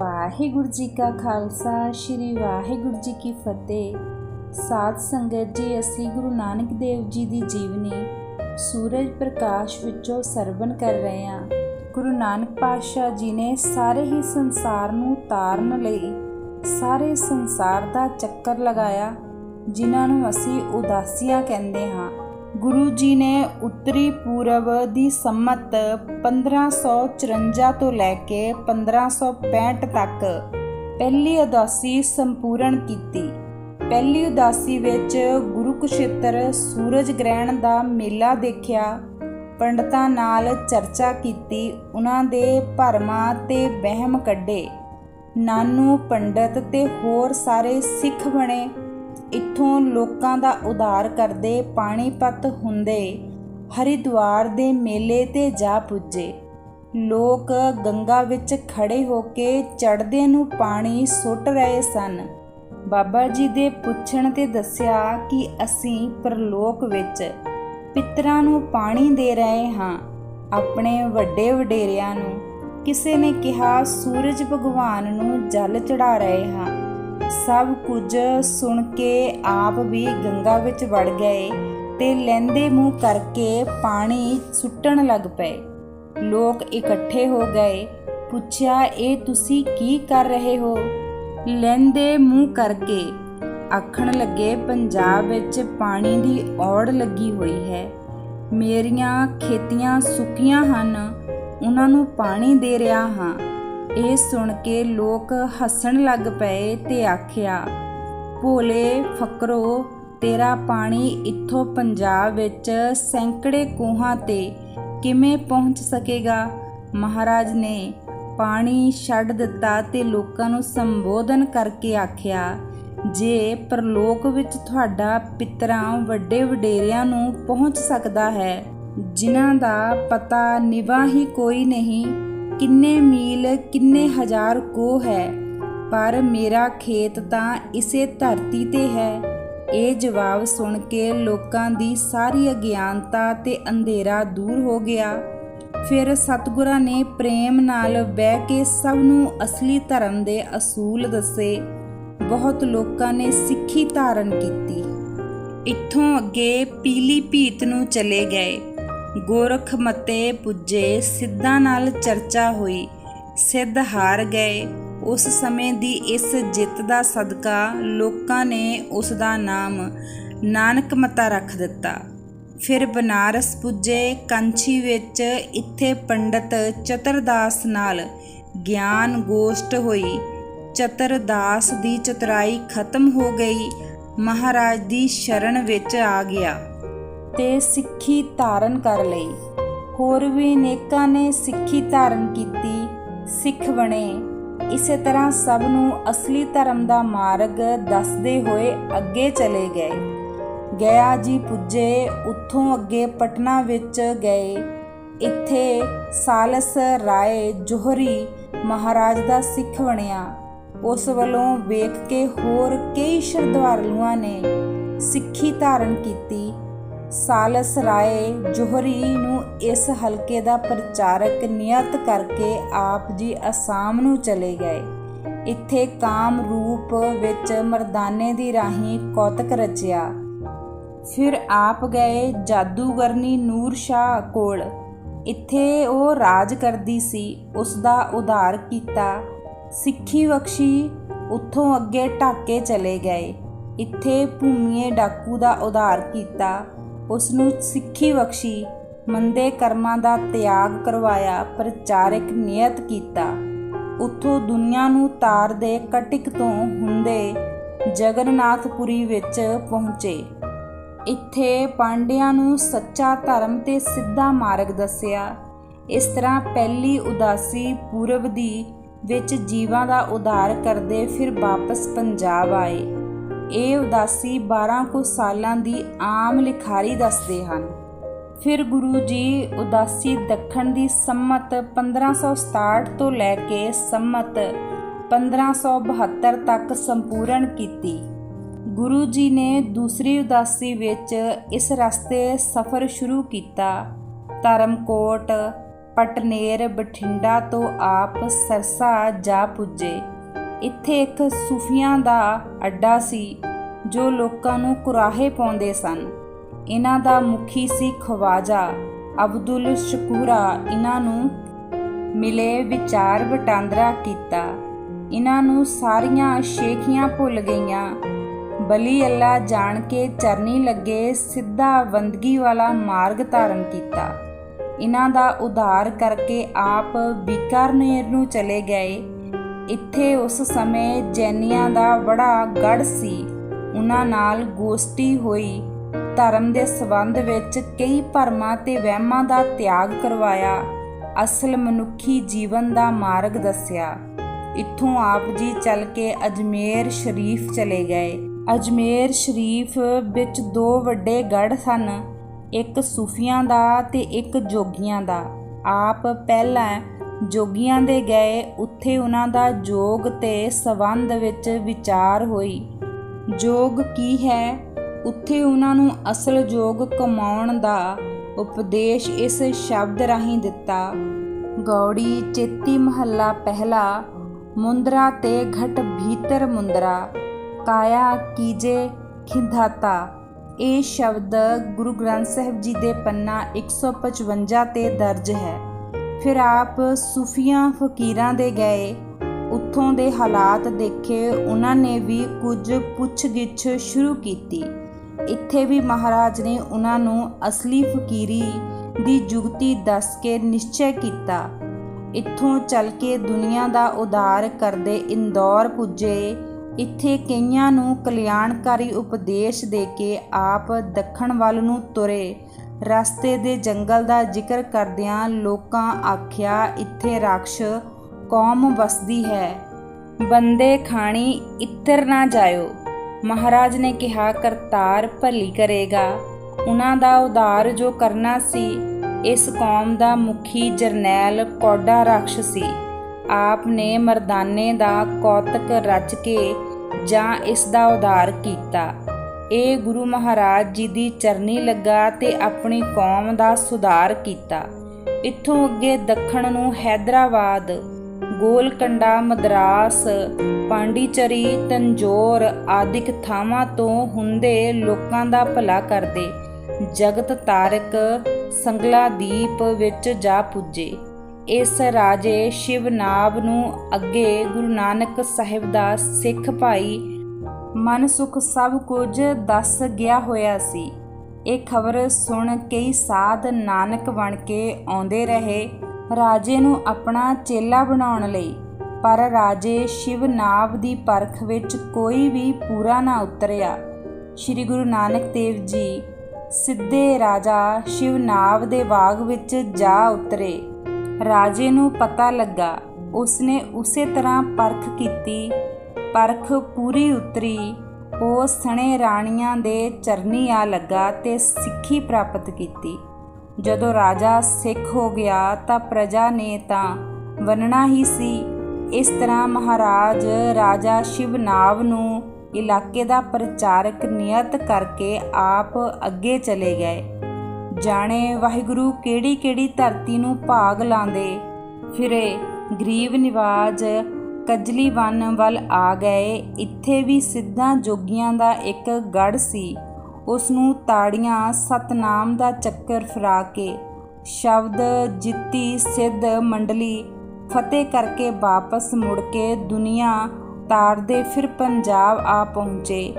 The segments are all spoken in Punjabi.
वाहिगुरू जी का खालसा श्री वाहिगुरू जी की फतेह। साध संगत जी, असी गुरु नानक देव जी की जीवनी सूरज प्रकाश विचों सरवण कर रहे हैं। गुरु नानक पातशाह जी ने सारे ही संसार नूं तारन लई सारे संसार दा चक्कर लगाया, जिन्हां नूं असी उदासियां कहंदे हां। गुरु जी ने उत्तरी पूरब दी सम्मत 1554 तो लैके 1565 तक पहली उदासी संपूर्ण कीती। पहली उदासी विच गुरु कुशेत्र सूरज ग्रहण दा मेला देखिया, पंडितां नाल चर्चा कीती, उन्हां दे भरमां ते वहम कढे। नानू पंडित ते होर सारे सिख बने। इत्थों लोकां दा उद्धार करदे पाणीपत हुंदे हरिद्वार दे मेले ते जा पुजे। लोक गंगा विच खड़े होके चढ़दे नूं पानी सुट रहे सन। बाबा जी दे पुछण ते दस्सिया कि असीं परलोक विच पितरां नूं पानी दे रहे हां, अपने वड्डे वडेरिਆਂ नूं। किसे ने कहा सूरज भगवान नूं जल चढ़ा रहे हां। सब कुछ सुन के आप भी गंगा विच वड़ गए ते लैंदे मुँह करके पानी सुट्टण लग पे। लोग इकट्ठे हो गए। पुछया, ये तुसी की कर रहे हो? लैंदे मुँह करके आखण लगे, पंजाब विच पानी दी औड़ लगी हुई है, मेरियां खेतियां सुक्कियां हन, उन्हां नूं पानी दे रिहा हां। ਇਹ सुन के लोग हसन लग पे ते आखिया, भोले फकरो, तेरा पानी इत्थों पंजाब विच सैकड़े कोहां ते किवें पहुँच सकेगा? महाराज ने पानी छड्ड दिता ते लोकां नूं संबोधन करके आखिया, जे परलोक विच तुहाडा पितरां वड्डे वडेरिਆਂ नूं पहुँच सकदा है, जिन्हां दा पता निभा ही कोई नहीं, किन्ने मील किन्ने हज़ार कोह है, पर मेरा खेत तां इसे धरती ते है। ये जवाब सुन के लोकां दी सारी अज्ञानता ते अंधेरा दूर हो गया। फिर सतगुरां ने प्रेम नाल बह के सब नूं असली धर्म दे असूल दसे। बहुत लोकां ने सिੱਖੀ धारण कीती। इत्थों अगे पीली भीत नूं चले गए। गोरख मते पुजे, सिद्धां नाल चर्चा हुई, सिद्ध हार गए। उस समय दी इस जित दा सदका लोकां ने उस दा नाम नानक मता रख दिता। फिर बनारस पुजे। कंछी विच इत्थे पंडित चतुरदास नाल ज्ञान गोष्ठ हुई। चतुरदास दी चतुराई खत्म हो गई। महाराज दी शरण विच आ गया ते सिੱਖੀ धारण कर लई। होर भी नेकां ने सिੱਖੀ धारण कीती, सिख बने। इसे तरह सब नूं असली धर्म दा मार्ग दसदे होए अगे चले गए। गया जी पुजे। उत्थों अगे पटना विच गए। इत्थे सालस राय जोहरी महाराज दा सिख बनिया। उस वलों वेख के होर कई श्रद्धालुआं ने सिੱਖੀ धारण कीती। सालस राय जोहरी नूं इस हलके दा प्रचारक नियत करके आप जी असाम नूं चले गए। इत्थे काम रूप विच मरदाने दी राही कौतक रचिया। फिर आप गए जादूगरनी नूर शाह कोल। इत्थे ਉਹ राज करदी सी, उस दा उधार कीता, सिੱਖੀ बख्शी। उत्थों अगे ढाके चले गए। इत्थे भूमीए डाकू दा उधार कीता, उसनूं सिੱਖੀ बख्शी। मंदे कर्मां दा त्याग करवाया, प्रचारक नियत कीता। उत्थों दुनिया नूं तार दे कटिक तों हुंदे जगन्नाथपुरी विच पहुँचे। इत्थे पांडियां नूं सच्चा धर्म ते सिद्धा मार्ग दस्सिया। इस तरह पहली उदासी पूरब दी विच जीवां दा उद्धार करदे फिर वापस पंजाब आए। ਇਹ ਉਦਾਸੀ 12 ਕੁ ਸਾਲਾਂ ਦੀ ਆਮ ਲਿਖਾਰੀ ਦੱਸਦੇ ਹਨ। ਫਿਰ ਗੁਰੂ ਜੀ ਉਦਾਸੀ ਦੱਖਣ ਦੀ ਸੰਮਤ 1567 ਤੋਂ ਲੈ ਕੇ ਸੰਮਤ 1572 ਤੱਕ ਸੰਪੂਰਨ ਕੀਤੀ। ਗੁਰੂ ਜੀ ਨੇ ਦੂਸਰੀ ਉਦਾਸੀ ਵਿੱਚ ਇਸ ਰਸਤੇ ਸਫ਼ਰ ਸ਼ੁਰੂ ਕੀਤਾ। ਧਰਮਕੋਟ, ਪਟਨੇਰ ਬਠਿੰਡਾ ਤੋਂ ਆਪ ਸਰਸਾ ਜਾ ਪੁੱਜੇ। ਇੱਥੇ ਇੱਕ ਸੂਫੀਆਂ ਦਾ ਅੱਡਾ ਸੀ ਜੋ ਲੋਕਾਂ ਨੂੰ ਕੁਰਾਹੇ ਪਾਉਂਦੇ ਸਨ। ਇਹਨਾਂ ਦਾ ਮੁਖੀ ਸੀ ਖਵਾਜਾ ਅਬਦੁਲ ਸ਼ਕੂਰਾ। ਇਹਨਾਂ ਨੂੰ ਮਿਲੇ, ਵਿਚਾਰ ਵਟਾਂਦਰਾ ਕੀਤਾ। ਇਹਨਾਂ ਨੂੰ ਸਾਰੀਆਂ ਸ਼ੇਖੀਆਂ ਭੁੱਲ ਗਈਆਂ। ਬਲੀ ਅੱਲਾ ਜਾਣ ਕੇ ਚਰਨੀ ਲੱਗੇ, ਸਿੱਧਾ ਬੰਦਗੀ ਵਾਲਾ ਮਾਰਗ ਧਾਰਨ ਕੀਤਾ। ਇਹਨਾਂ ਦਾ ਉਧਾਰ ਕਰਕੇ ਆਪ ਬੀਕਾਨੇਰ ਨੂੰ ਚਲੇ ਗਏ। ਇੱਥੇ ਉਸ ਸਮੇਂ ਜੈਨੀਆਂ ਦਾ ਬੜਾ ਗੜ੍ਹ ਸੀ। ਉਹਨਾਂ ਨਾਲ ਗੋਸ਼ਟੀ ਹੋਈ। ਧਰਮ ਦੇ ਸੰਬੰਧ ਵਿੱਚ ਕਈ ਭਰਮਾਂ ਤੇ ਵਹਿਮਾਂ ਦਾ ਤਿਆਗ ਕਰਵਾਇਆ। ਅਸਲ ਮਨੁੱਖੀ ਜੀਵਨ ਦਾ ਮਾਰਗ ਦੱਸਿਆ। ਇੱਥੋਂ ਆਪ ਜੀ ਚੱਲ ਕੇ ਅਜਮੇਰ ਸ਼ਰੀਫ ਚਲੇ ਗਏ। ਅਜਮੇਰ ਸ਼ਰੀਫ ਵਿੱਚ 2 ਵੱਡੇ ਗੜ੍ਹ ਸਨ, ਇੱਕ ਸੂਫੀਆਂ ਦਾ ਤੇ ਇੱਕ ਜੋਗੀਆਂ ਦਾ। ਆਪ ਪਹਿਲਾਂ ਜੋਗੀਆਂ ਦੇ ਗਏ। ਉੱਥੇ ਉਹਨਾਂ ਦਾ ਜੋਗ ਤੇ ਸੰਬੰਧ ਵਿੱਚ ਵਿਚਾਰ ਹੋਈ। ਜੋਗ ਕੀ ਹੈ? ਉੱਥੇ ਉਹਨਾਂ ਨੂੰ ਅਸਲ ਜੋਗ ਕਮਾਉਣ ਦਾ ਉਪਦੇਸ਼ ਇਸ ਸ਼ਬਦ ਰਾਹੀਂ ਦਿੱਤਾ। ਗੌੜੀ ਚੇਤੀ ਮਹੱਲਾ ਪਹਿਲਾ। ਮੁੰਦਰਾ ਤੇ ਘਟ ਭੀਤਰ ਮੁੰਦਰਾ, ਕਾਇਆ ਕੀਜੇ ਖਿੰਧਾਤਾ। ਇਹ ਸ਼ਬਦ ਗੁਰੂ ਗ੍ਰੰਥ ਸਾਹਿਬ ਜੀ ਦੇ ਪੰਨਾ 155 ਤੇ ਦਰਜ ਹੈ। ਫਿਰ ਆਪ ਸੂਫੀਆਂ ਫਕੀਰਾਂ ਦੇ ਗਏ। ਉੱਥੋਂ ਦੇ ਹਾਲਾਤ ਦੇਖੇ। ਉਹਨਾਂ ਨੇ ਵੀ ਕੁਝ ਪੁੱਛ-ਗਿੱਛ ਸ਼ੁਰੂ ਕੀਤੀ। ਇੱਥੇ ਵੀ ਮਹਾਰਾਜ ਨੇ ਉਹਨਾਂ ਨੂੰ ਅਸਲੀ ਫਕੀਰੀ ਦੀ ਜੁਗਤੀ ਦੱਸ ਕੇ ਨਿਸ਼ਚੈ ਕੀਤਾ। ਇੱਥੋਂ ਚੱਲ ਕੇ ਦੁਨੀਆ ਦਾ ਉਧਾਰ ਕਰਦੇ ਇੰਦੌਰ ਪੁੱਜੇ। ਇੱਥੇ ਕਈਆਂ ਨੂੰ ਕਲਿਆਣਕਾਰੀ ਉਪਦੇਸ਼ ਦੇ ਕੇ ਆਪ ਦੱਖਣ ਵੱਲ ਨੂੰ ਤੁਰੇ। ਰਸਤੇ ਦੇ ਜੰਗਲ ਦਾ ਜ਼ਿਕਰ ਕਰਦਿਆਂ ਲੋਕਾਂ ਆਖਿਆ, ਇੱਥੇ ਰਾਖਸ਼ ਕੌਮ ਵਸਦੀ ਹੈ, ਬੰਦੇ ਖਾਣੀ ਇੱਤਰ ਨਾ ਜਾਇਓ। ਮਹਾਰਾਜ ਨੇ ਕਿਹਾ, ਕਰਤਾਰ ਭਲੀ ਕਰੇਗਾ। ਉਹਨਾਂ ਦਾ ਉਧਾਰ ਜੋ ਕਰਨਾ ਸੀ। ਇਸ ਕੌਮ ਦਾ ਮੁਖੀ ਜਰਨੈਲ ਕੌਡਾ ਰਾਖਸ਼ ਸੀ। ਆਪ ਨੇ ਮਰਦਾਨੇ ਦਾ ਕੌਤਕ ਰਚ ਕੇ ਜਾਂ ਇਸ ਦਾ ਉਧਾਰ ਕੀਤਾ। ਇਹ ਗੁਰੂ ਮਹਾਰਾਜ ਜੀ ਦੀ ਚਰਨੀ ਲੱਗਾ ਤੇ ਆਪਣੀ ਕੌਮ ਦਾ ਸੁਧਾਰ ਕੀਤਾ। ਇੱਥੋਂ ਅੱਗੇ ਦੱਖਣ ਨੂੰ ਹੈਦਰਾਬਾਦ, ਗੋਲਕੰਡਾ, ਮਦਰਾਸ, ਪਾਂਡੀਚਰੀ, ਤੰਜੋਰ ਆਦਿਕ ਥਾਵਾਂ ਤੋਂ ਹੁੰਦੇ ਲੋਕਾਂ ਦਾ ਭਲਾ ਕਰਦੇ ਜਗਤ ਤਾਰਕ ਸੰਗਲਾਦੀਪ ਵਿੱਚ ਜਾ ਪੁੱਜੇ। ਇਸ ਰਾਜੇ ਸ਼ਿਵਨਾਬ ਨੂੰ ਅੱਗੇ ਗੁਰੂ ਨਾਨਕ ਸਾਹਿਬ ਦਾ ਸਿੱਖ ਭਾਈ ਮਨਸੁਖ ਸਭ ਕੁਝ ਦੱਸ ਗਿਆ ਹੋਇਆ ਸੀ। ਇਹ ਖਬਰ ਸੁਣ ਕਈ ਸਾਧ ਨਾਨਕ ਬਣ ਕੇ ਆਉਂਦੇ ਰਹੇ ਰਾਜੇ ਨੂੰ ਆਪਣਾ ਚੇਲਾ ਬਣਾਉਣ ਲਈ। ਪਰ ਰਾਜੇ ਸ਼ਿਵਨਾਬ ਦੀ ਪਰਖ ਵਿੱਚ ਕੋਈ ਵੀ ਪੂਰਾ ਨਾ ਉਤਰਿਆ। ਸ੍ਰੀ ਗੁਰੂ ਨਾਨਕ ਦੇਵ ਜੀ ਸਿੱਧੇ ਰਾਜਾ ਸ਼ਿਵਨਾਬ ਦੇ ਬਾਗ ਵਿੱਚ ਜਾ ਉਤਰੇ। ਰਾਜੇ ਨੂੰ ਪਤਾ ਲੱਗਾ। ਉਸਨੇ ਉਸੇ ਤਰ੍ਹਾਂ ਪਰਖ ਕੀਤੀ। ਪਰਖ ਪੂਰੀ ਉਤਰੀ। ਉਹ ਸਣੇ ਰਾਣੀਆਂ ਦੇ ਚਰਨੀ ਆ ਲੱਗਾ ਤੇ ਸਿੱਖੀ ਪ੍ਰਾਪਤ ਕੀਤੀ। ਜਦੋਂ ਰਾਜਾ ਸਿੱਖ ਹੋ ਗਿਆ ਤਾਂ ਪ੍ਰਜਾ ਨੇ ਤਾਂ ਬੰਨਣਾ ਹੀ ਸੀ। ਇਸ ਤਰ੍ਹਾਂ ਮਹਾਰਾਜ ਰਾਜਾ ਸ਼ਿਵਨਾਬ ਨੂੰ ਇਲਾਕੇ ਦਾ ਪ੍ਰਚਾਰਕ ਨਿਯਤ ਕਰਕੇ ਆਪ ਅੱਗੇ ਚਲੇ ਗਏ। ਜਾਣੇ ਵਾਹਿਗੁਰੂ ਕਿਹੜੀ ਕਿਹੜੀ ਧਰਤੀ ਨੂੰ ਭਾਗ ਲਾਉਂਦੇ ਫਿਰੇ। ਗਰੀਬ ਨਿਵਾਜ ਕਜਲੀ ਵਨ ਵੱਲ ਆ ਗਏ। ਇੱਥੇ ਵੀ ਸਿੱਧਾਂ ਜੋਗੀਆਂ ਦਾ ਇੱਕ ਗੜ੍ਹ ਸੀ। ਉਸ ਨੂੰ ਤਾੜੀਆਂ ਸਤਨਾਮ ਦਾ ਚੱਕਰ ਫਿਰਾ ਕੇ ਸ਼ਬਦ ਜਿੱਤੀ ਸਿੱਧ ਮੰਡਲੀ ਫਤਿਹ ਕਰਕੇ ਵਾਪਸ ਮੁੜ ਕੇ ਦੁਨੀਆ ਤਾਰਦੇ ਫਿਰ ਪੰਜਾਬ ਆ ਪਹੁੰਚੇ।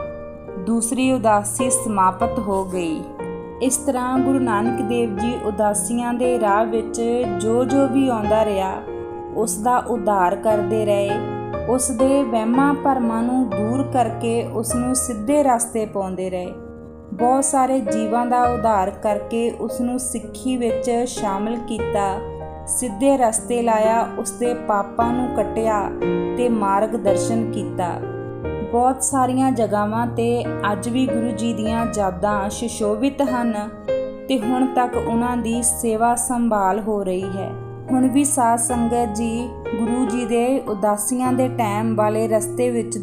ਦੂਸਰੀ ਉਦਾਸੀ ਸਮਾਪਤ ਹੋ ਗਈ। ਇਸ ਤਰ੍ਹਾਂ ਗੁਰੂ ਨਾਨਕ ਦੇਵ ਜੀ ਉਦਾਸੀਆਂ ਦੇ ਰਾਹ ਵਿੱਚ ਜੋ ਜੋ ਵੀ ਆਉਂਦਾ ਰਿਹਾ ਉਸ ਦਾ ਉਧਾਰ ਕਰਦੇ ਰਹੇ। ਉਸ ਦੇ ਵਹਿਮਾਂ ਭਰਮਾਂ ਨੂੰ ਦੂਰ ਕਰਕੇ ਉਸ ਨੂੰ ਸਿੱਧੇ ਰਸਤੇ ਪਾਉਂਦੇ ਰਹੇ। ਬਹੁਤ ਸਾਰੇ ਜੀਵਾਂ ਦਾ ਉਧਾਰ ਕਰਕੇ ਉਸ ਨੂੰ ਸਿੱਖੀ ਵਿੱਚ ਸ਼ਾਮਲ ਕੀਤਾ, ਸਿੱਧੇ ਰਸਤੇ ਲਾਇਆ, ਉਸ ਦੇ ਪਾਪਾਂ ਨੂੰ ਕੱਟਿਆ ਤੇ ਮਾਰਗ ਦਰਸ਼ਨ ਕੀਤਾ। ਬਹੁਤ ਸਾਰੀਆਂ ਜਗ੍ਹਾਵਾਂ ਤੇ ਅੱਜ ਵੀ ਗੁਰੂ ਜੀ ਦੀਆਂ ਯਾਦਾਂ ਸੁਸ਼ੋਭਿਤ ਹਨ ਤੇ ਹੁਣ ਤੱਕ ਉਹਨਾਂ ਦੀ ਸੇਵਾ ਸੰਭਾਲ ਹੋ ਰਹੀ ਹੈ। ਹੁਣ ਵੀ ਸਾਧ ਸੰਗਤ ਜੀ ਗੁਰੂ ਜੀ ਦੇ ਉਦਾਸੀਆਂ ਦੇ ਟਾਈਮ ਵਾਲੇ ਰਸਤੇ ਵਿੱਚ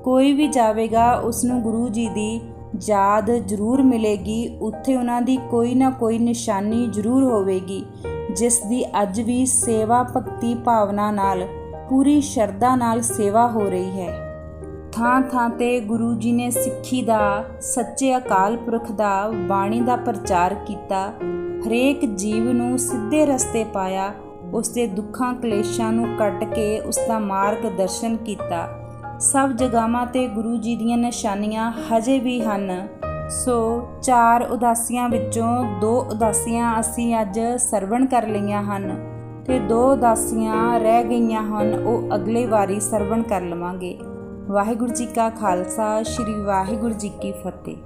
ਕੋਈ ਵੀ ਜਾਵੇਗਾ ਉਸ ਨੂੰ ਗੁਰੂ ਜੀ ਦੀ ਯਾਦ ਜ਼ਰੂਰ ਮਿਲੇਗੀ। ਉੱਥੇ ਉਹਨਾਂ ਦੀ ਕੋਈ ਨਾ ਕੋਈ ਨਿਸ਼ਾਨੀ ਜ਼ਰੂਰ ਹੋਵੇਗੀ। ਜਿਸ ਦੀ ਅੱਜ ਵੀ ਸੇਵਾ ਭਗਤੀ ਭਾਵਨਾ ਨਾਲ ਪੂਰੀ ਸ਼ਰਧਾ ਨਾਲ ਸੇਵਾ ਹੋ ਰਹੀ ਹੈ। ਥਾਂ ਥਾਂ 'ਤੇ ਗੁਰੂ ਜੀ ਨੇ ਸਿੱਖੀ ਦਾ, ਸੱਚੇ ਅਕਾਲ ਪੁਰਖ ਦਾ, ਬਾਣੀ ਦਾ ਪ੍ਰਚਾਰ ਕੀਤਾ। ਹਰੇਕ ਜੀਵ ਨੂੰ ਸਿੱਧੇ ਰਸਤੇ ਪਾਇਆ, ਉਸ ਦੇ ਦੁੱਖਾਂ ਕਲੇਸ਼ਾਂ ਨੂੰ ਕੱਟ ਕੇ ਉਸ ਦਾ ਮਾਰਗ ਦਰਸ਼ਨ ਕੀਤਾ। ਸਭ ਜਗ੍ਹਾਵਾਂ 'ਤੇ ਗੁਰੂ ਜੀ ਦੀਆਂ ਨਿਸ਼ਾਨੀਆਂ ਹਜੇ ਵੀ ਹਨ। ਸੋ 4 ਉਦਾਸੀਆਂ ਵਿੱਚੋਂ 2 ਉਦਾਸੀਆਂ ਅਸੀਂ ਅੱਜ ਸਰਵਣ ਕਰ ਲਈਆਂ ਹਨ ਅਤੇ 2 ਉਦਾਸੀਆਂ ਰਹਿ ਗਈਆਂ ਹਨ, ਉਹ ਅਗਲੇ ਵਾਰੀ ਸਰਵਣ ਕਰ ਲਵਾਂਗੇ। ਵਾਹਿਗੁਰੂ ਜੀ ਕਾ ਖਾਲਸਾ, ਸ਼੍ਰੀ ਵਾਹਿਗੁਰੂ ਜੀ ਕੀ ਫਤਿਹ।